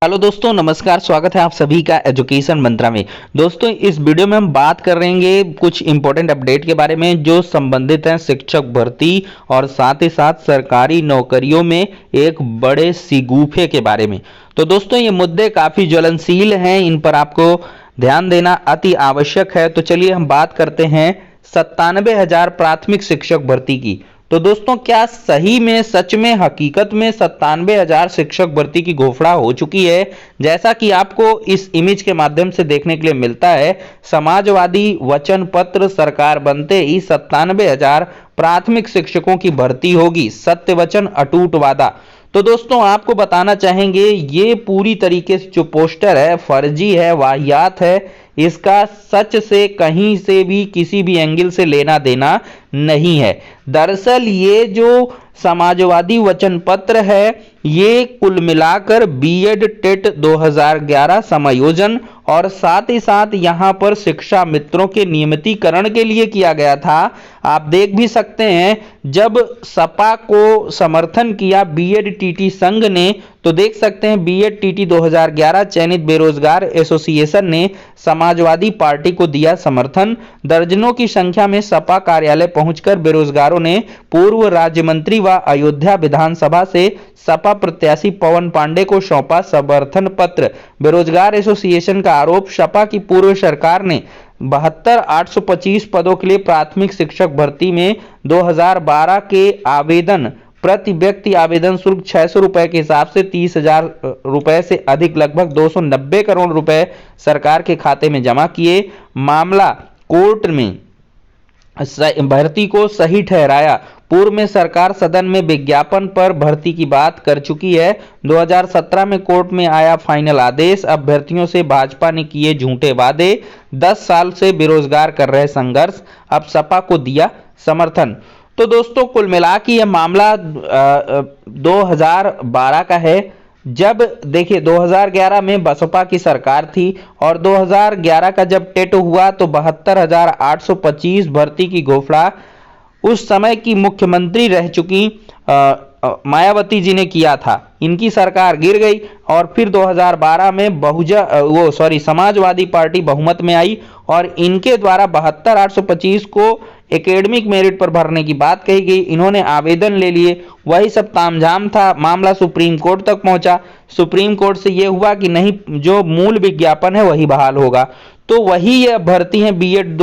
Hello दोस्तों, नमस्कार। स्वागत है आप सभी का एजुकेशन मंत्रा में। दोस्तों, इस वीडियो में हम बात करेंगे कुछ इंपॉर्टेंट अपडेट के बारे में जो संबंधित हैं शिक्षक भर्ती और साथ ही साथ सरकारी नौकरियों में एक बड़े सिगूफे के बारे में। तो दोस्तों, ये मुद्दे काफ़ी ज्वलनशील हैं, इन पर आपको ध्यान देना अति आवश्यक है। तो चलिए हम बात करते हैं 97,000 प्राथमिक शिक्षक भर्ती की। तो दोस्तों, क्या सही में, सच में, हकीकत में 97,000 शिक्षक भर्ती की घोषणा हो चुकी है? जैसा कि आपको इस इमेज के माध्यम से देखने के लिए मिलता है, समाजवादी वचन पत्र सरकार बनते ही 97,000 प्राथमिक शिक्षकों की भर्ती होगी, सत्य वचन अटूट वादा। तो दोस्तों, आपको बताना चाहेंगे ये पूरी तरीके से जो पोस्टर है फर्जी है, वाहियात है। इसका सच से कहीं से भी किसी भी एंगल से लेना देना नहीं है। दरअसल ये जो समाजवादी वचन पत्र है, ये कुल मिलाकर बीएड टेट 2011 समायोजन और साथ ही साथ यहाँ पर शिक्षा मित्रों के नियमितीकरण के लिए किया गया था। आप देख भी सकते हैं, जब सपा को समर्थन किया बीएड टीटी संघ ने, तो देख सकते हैं बीएड टीटी 2011 चयनित बेरोजगार एसोसिएशन ने समाजवादी पार्टी को दिया समर्थन। दर्जनों की संख्या में सपा कार्यालय पहुंचकर बेरोजगारों ने पूर्व राज्य मंत्री व अयोध्या विधानसभा से सपा प्रत्याशी पवन पांडे को सौंपा समर्थन पत्र। बेरोजगार एसोसिएशन का आरोप, सपा की पूर्व सरकार ने 72,825 पदों के लिए प्राथमिक शिक्षक भर्ती में 2012 के आवेदन, प्रति व्यक्ति आवेदन शुल्क 600 रुपए के हिसाब से 30,000 रुपए से अधिक लगभग 290 करोड़ रुपए सरकार के खाते में जमा किए। मामला कोर्ट में भर्ती को सही ठहराया। पूर्व में सरकार सदन में विज्ञापन पर भर्ती की बात कर चुकी है। 2017 में कोर्ट में आया फाइनल आदेश। अभ्यर्थियों से भाजपा ने किए झूठे वादे। 10 साल से बेरोजगार कर रहे संघर्ष, अब सपा को दिया समर्थन। तो दोस्तों, कुल मिला के यह मामला 2012 का है। जब देखिए 2011 में बसपा की सरकार थी और 2011 का जब टेट हुआ तो 72,825 भर्ती की घोषणा उस समय की मुख्यमंत्री रह चुकी मायावती जी ने किया था। इनकी सरकार गिर गई और फिर 2012 में समाजवादी पार्टी बहुमत में आई और इनके द्वारा 72,825 को एकेडमिक मेरिट पर भरने की बात कही गई। इन्होंने आवेदन ले लिए, वही सब तामझाम था। मामला सुप्रीम कोर्ट तक पहुंचा। सुप्रीम कोर्ट से यह हुआ कि नहीं, जो मूल विज्ञापन है वही बहाल होगा। तो वही यह भर्ती है बीएड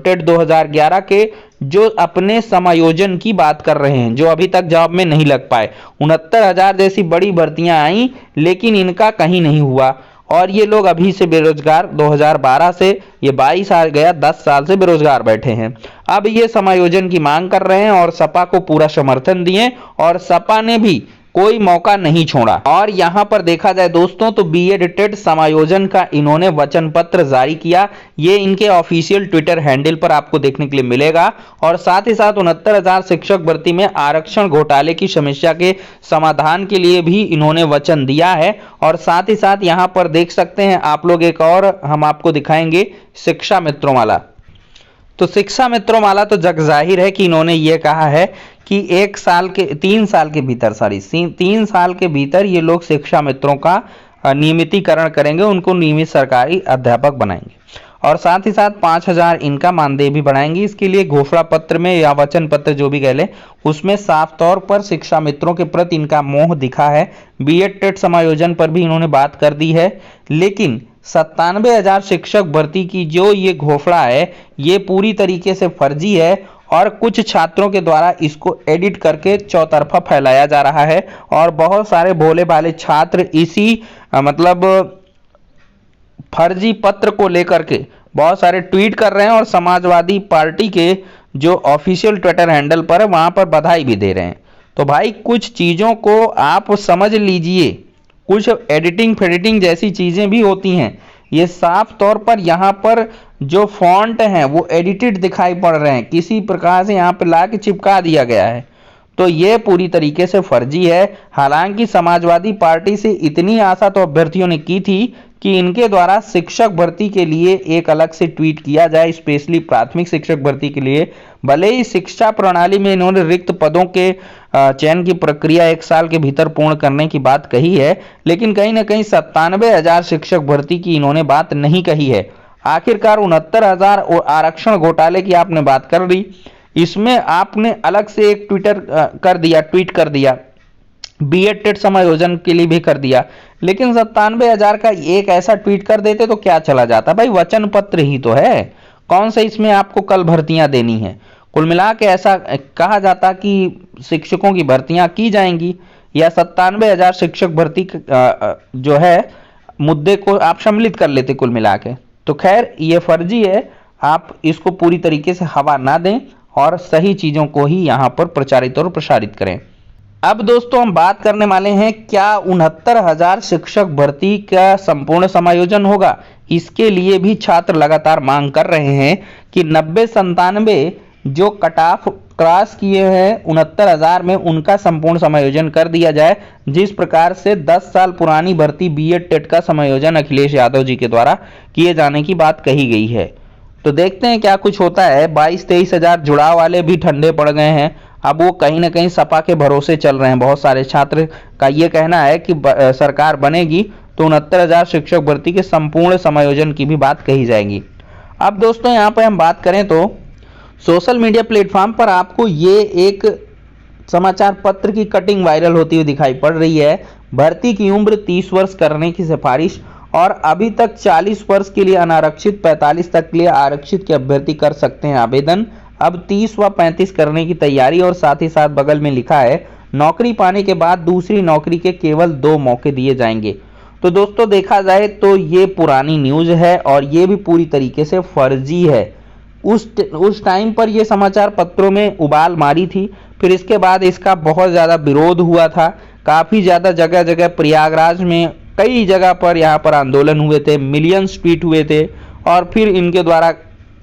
टेट 2011 के, जो अपने समायोजन की बात कर रहे हैं, जो अभी तक जॉब में नहीं लग पाए। 69,000 जैसी बड़ी भर्तियां आई, लेकिन इनका कहीं नहीं हुआ और ये लोग अभी से बेरोजगार, 2012 से ये 22 आ गया, 10 साल से बेरोजगार बैठे हैं। अब ये समायोजन की मांग कर रहे हैं और सपा को पूरा समर्थन दिए और सपा ने भी कोई मौका नहीं छोड़ा। और यहां पर देखा जाए दोस्तों, तो बीएड टेट समायोजन का इन्होंने वचन पत्र जारी किया। ये इनके ऑफिशियल ट्विटर हैंडल पर आपको देखने के लिए मिलेगा। और साथ ही साथ 69,000 शिक्षक भर्ती में आरक्षण घोटाले की समस्या के समाधान के लिए भी इन्होंने वचन दिया है। और साथ ही साथ यहां पर देख सकते हैं आप लोग, एक और हम आपको दिखाएंगे शिक्षा मित्रों वाला। तो शिक्षा मित्रों वाला तो जग जाहिर है कि इन्होंने ये कहा है कि 3 साल के भीतर ये लोग शिक्षा मित्रों का नियमितीकरण करेंगे, उनको नियमित सरकारी अध्यापक बनाएंगे और साथ ही साथ 5,000 इनका मानदेय भी बढ़ाएंगे। इसके लिए घोषणा पत्र में या वचन पत्र जो भी कह ले, उसमें साफ तौर पर शिक्षा मित्रों के प्रति इनका मोह दिखा है। बीएड टेट समायोजन पर भी इन्होंने बात कर दी है, लेकिन 97,000 शिक्षक भर्ती की जो ये घोषणा है, ये पूरी तरीके से फर्जी है और कुछ छात्रों के द्वारा इसको एडिट करके चौतरफा फैलाया जा रहा है। और बहुत सारे भोले भाले छात्र इसी फर्जी पत्र को लेकर के बहुत सारे ट्वीट कर रहे हैं और समाजवादी पार्टी के जो ऑफिशियल ट्विटर हैंडल पर है वहां पर बधाई भी दे रहे हैं। तो भाई, कुछ चीजों को आप समझ लीजिए, कुछ एडिटिंग फेडिटिंग जैसी चीजें भी होती हैं। ये साफ तौर पर यहाँ पर जो फॉन्ट हैं वो एडिटेड दिखाई पड़ रहे हैं, किसी प्रकार से यहाँ पे ला के चिपका दिया गया है। तो ये पूरी तरीके से फर्जी है। हालांकि समाजवादी पार्टी से इतनी आशा तो अभ्यर्थियों ने की थी कि इनके द्वारा शिक्षक भर्ती के लिए एक अलग से ट्वीट किया जाए, स्पेशली प्राथमिक शिक्षक भर्ती के लिए। भले ही शिक्षा प्रणाली में इन्होंने रिक्त पदों के चयन की प्रक्रिया 1 साल के भीतर पूर्ण करने की बात कही है, लेकिन कहीं ना कहीं 97,000 शिक्षक भर्ती की इन्होंने बात नहीं कही है। आखिरकार 69,000 और आरक्षण घोटाले की आपने बात कर दी, इसमें आपने अलग से एक ट्वीट कर दिया, बीएड टेट समायोजन के लिए भी कर दिया, लेकिन 97,000 का एक ऐसा ट्वीट कर देते तो क्या चला जाता भाई, वचन पत्र ही तो है, कौन सा इसमें आपको कल भर्तियां देनी है। कुल मिला के ऐसा कहा जाता कि शिक्षकों की भर्तियां की जाएंगी, या 97,000 शिक्षक भर्ती जो है मुद्दे को आप सम्मिलित कर लेते कुल मिला के। तो खैर ये फर्जी है, आप इसको पूरी तरीके से हवा ना दें और सही चीजों को ही यहां पर प्रचारित और प्रसारित करें। अब दोस्तों हम बात करने वाले हैं, क्या 69,000 शिक्षक भर्ती का संपूर्ण समायोजन होगा। इसके लिए भी छात्र लगातार मांग कर रहे हैं कि 90-97 जो कट ऑफ क्रॉस किए हैं 69,000 में, उनका संपूर्ण समायोजन कर दिया जाए, जिस प्रकार से 10 साल पुरानी भर्ती बीएड टेट का समायोजन अखिलेश यादव जी के द्वारा किए जाने की बात कही गई है। तो देखते हैं क्या कुछ होता है। 22-23 हजार जुड़ाव वाले भी ठंडे पड़ गए हैं, अब वो कहीं ना कहीं सपा के भरोसे चल रहे हैं। बहुत सारे छात्र का ये कहना है कि सरकार बनेगी तो 69,000 शिक्षक भर्ती के संपूर्ण समायोजन की भी बात कही जाएगी। अब दोस्तों यहाँ पे हम बात करें तो सोशल मीडिया प्लेटफॉर्म पर आपको ये एक समाचार पत्र की कटिंग वायरल होती हुई दिखाई पड़ रही है। भर्ती की उम्र 30 वर्ष करने की सिफारिश, और अभी तक 40 वर्ष के लिए अनारक्षित, 45 तक के लिए आरक्षित के अभ्यर्थी कर सकते हैं आवेदन। अब 30 व 35 करने की तैयारी, और साथ ही साथ बगल में लिखा है नौकरी पाने के बाद दूसरी नौकरी के केवल 2 मौके दिए जाएंगे। तो दोस्तों देखा जाए तो ये पुरानी न्यूज है और ये भी पूरी तरीके से फर्जी है। उस टाइम पर ये समाचार पत्रों में उबाल मारी थी, फिर इसके बाद इसका बहुत ज़्यादा विरोध हुआ था, काफ़ी ज़्यादा जगह जगह प्रयागराज में कई जगह पर यहाँ पर आंदोलन हुए थे, मिलियंस ट्वीट हुए थे, और फिर इनके द्वारा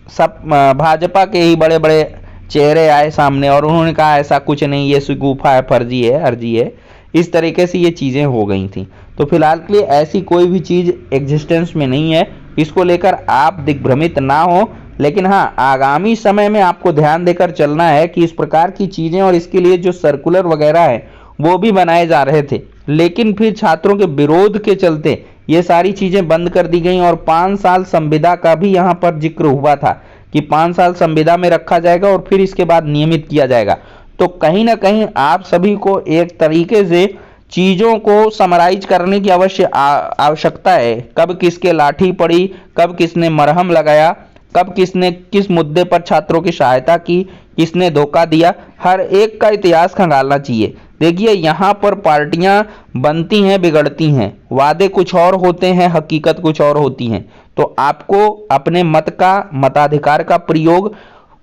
सब भाजपा के ही बड़े बड़े चेहरे आए सामने और उन्होंने कहा ऐसा कुछ नहीं, ये सुगूफा है, फर्जी है, अर्जी है। इस तरीके से ये चीज़ें हो गई थी। तो फिलहाल के लिए ऐसी कोई भी चीज़ एग्जिस्टेंस में नहीं है, इसको लेकर आप दिग्भ्रमित ना हो। लेकिन हाँ, आगामी समय में आपको ध्यान देकर चलना है कि इस प्रकार की चीज़ें और इसके लिए जो सर्कुलर वगैरह है वो भी बनाए जा रहे थे, लेकिन फिर छात्रों के विरोध के चलते ये सारी चीज़ें बंद कर दी गई। और 5 साल संविदा का भी यहाँ पर जिक्र हुआ था कि 5 साल संविदा में रखा जाएगा और फिर इसके बाद नियमित किया जाएगा। तो कहीं ना कहीं आप सभी को एक तरीके से चीज़ों को समराइज करने की आवश्यकता है। कब किसके लाठी पड़ी, कब किसने मरहम लगाया, कब किसने किस मुद्दे पर छात्रों की सहायता की, किसने धोखा दिया, हर एक का इतिहास खंगालना चाहिए। देखिए यहाँ पर पार्टियां बनती हैं, बिगड़ती हैं, वादे कुछ और होते हैं, हकीकत कुछ और होती हैं। तो आपको अपने मताधिकार का प्रयोग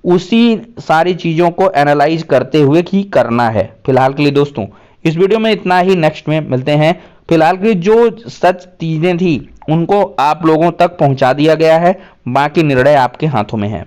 उसी सारी चीज़ों को एनालाइज करते हुए ही करना है। फिलहाल के लिए दोस्तों इस वीडियो में इतना ही, नेक्स्ट में मिलते हैं। फिलहाल के जो सच चीज़ें थी उनको आप लोगों तक पहुंचा दिया गया है, बाकी निर्णय आपके हाथों में है।